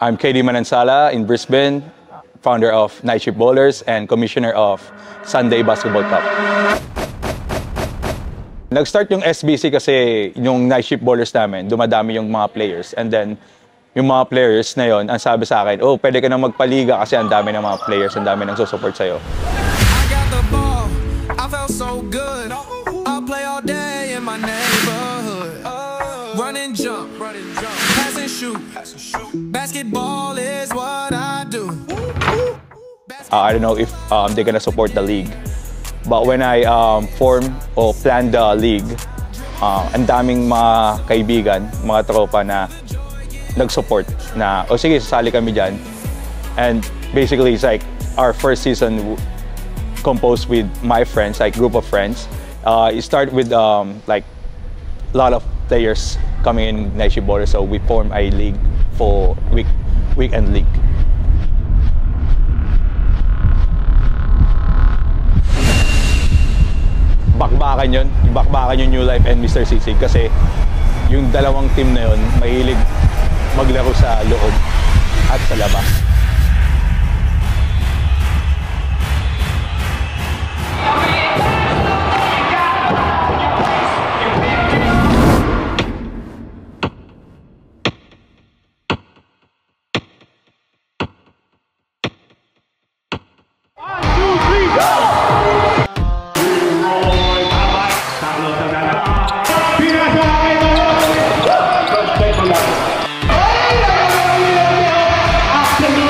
I'm KD Manansala in Brisbane, founder of Night Shift Bowlers and commissioner of Sunday Basketball Cup. Nag-start yung SBC kasi yung Night Shift Bowlers namin, dumadami yung mga players. And then, yung mga players na yon, ang sabi sa akin, oh, pwede ka na magpaliga kasi ang dami ng mga players, ang dami nang susupport sa'yo. I got the ball, I felt so good. I'll play all day in my neighborhood. Run and jump, pass and shoot. Basketball is what I do. I don't know if they're gonna support the league. But when I form or plan the league, ang daming mga kaibigan, mga tropa na nag-support na, oh sige, sasali kami dyan. And basically, it's like our first season composed with my friends, like group of friends. It started with like a lot of players coming in Night Shift Bowlers, so we formed a league for weekend league. Bakbakan yun. Bakbakan yung New Life and Mr. Sisig kasi yung dalawang team na yun mahilig maglaro sa loob at sa labas. Afternoon.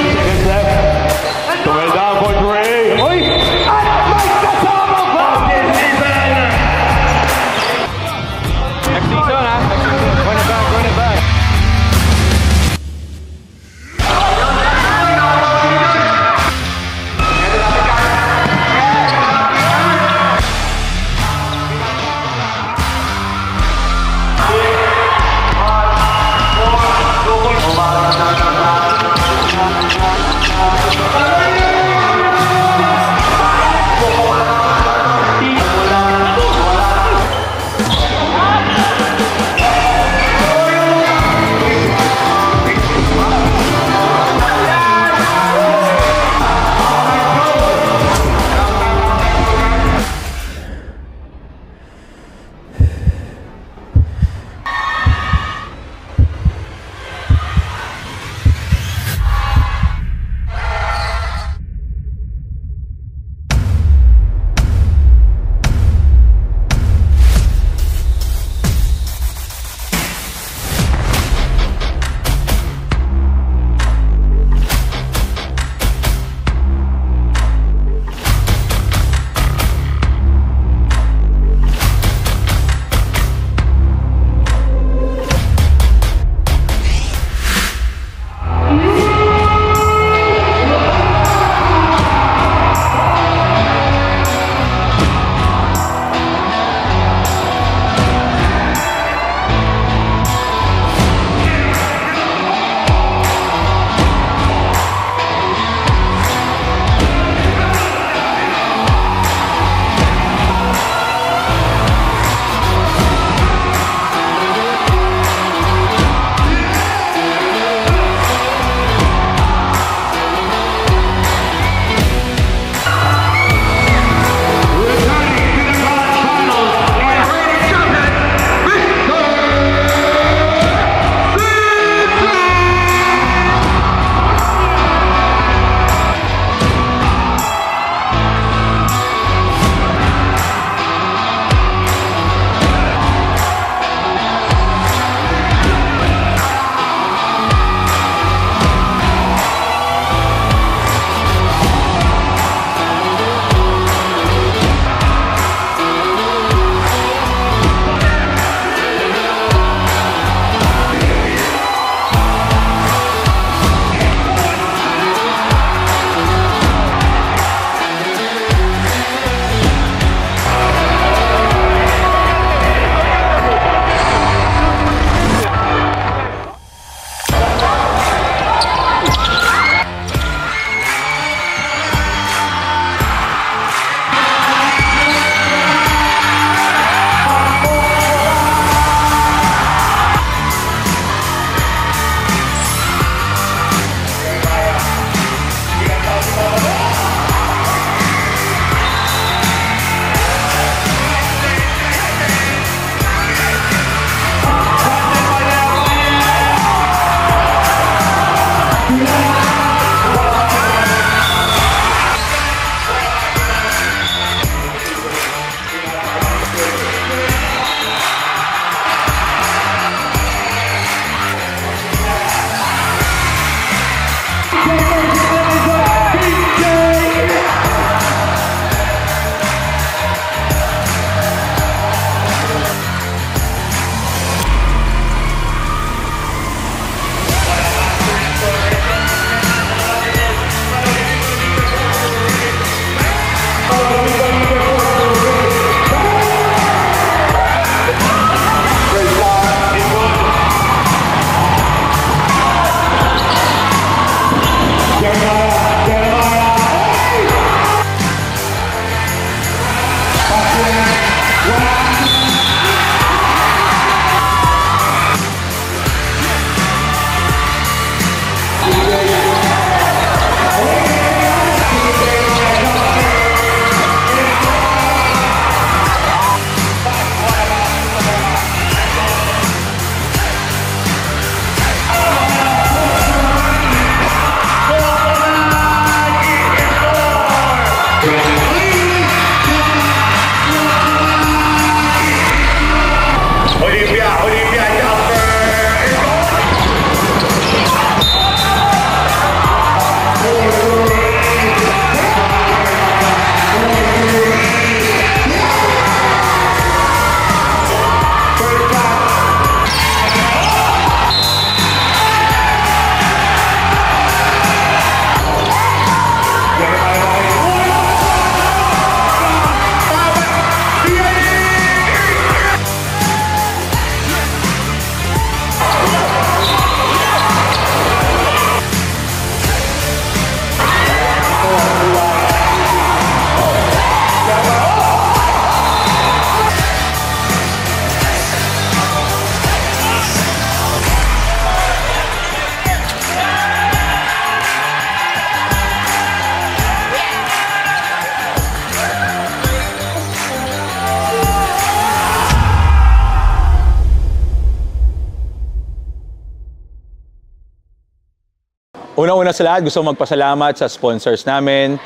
Una-una sa lahat, gusto magpasalamat sa sponsors namin.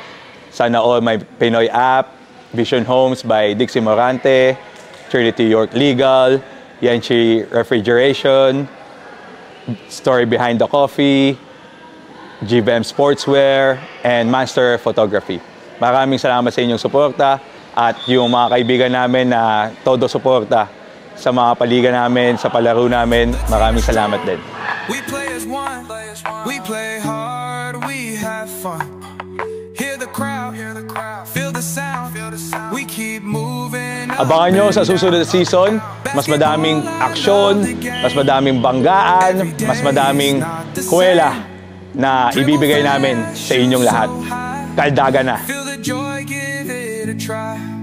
Sana all may Pinoy app, Vision Homes by Dixie Morante, Trinity York Legal, Yanchi Refrigeration, Story Behind the Coffee, GVM Sportswear, and Master Photography. Maraming salamat sa inyong suporta at yung mga kaibigan namin na todo suporta sa mga paliga namin, sa palaro namin. Maraming salamat din. We play as one, we play hard, we have fun. Hear the crowd, feel the sound, we keep moving. Abangan nyo sa susunod na season, mas madaming aksyon, mas madaming banggaan, mas madaming kuwela na ibibigay namin sa inyong lahat. Kaldaga na! Feel the joy, give it a try.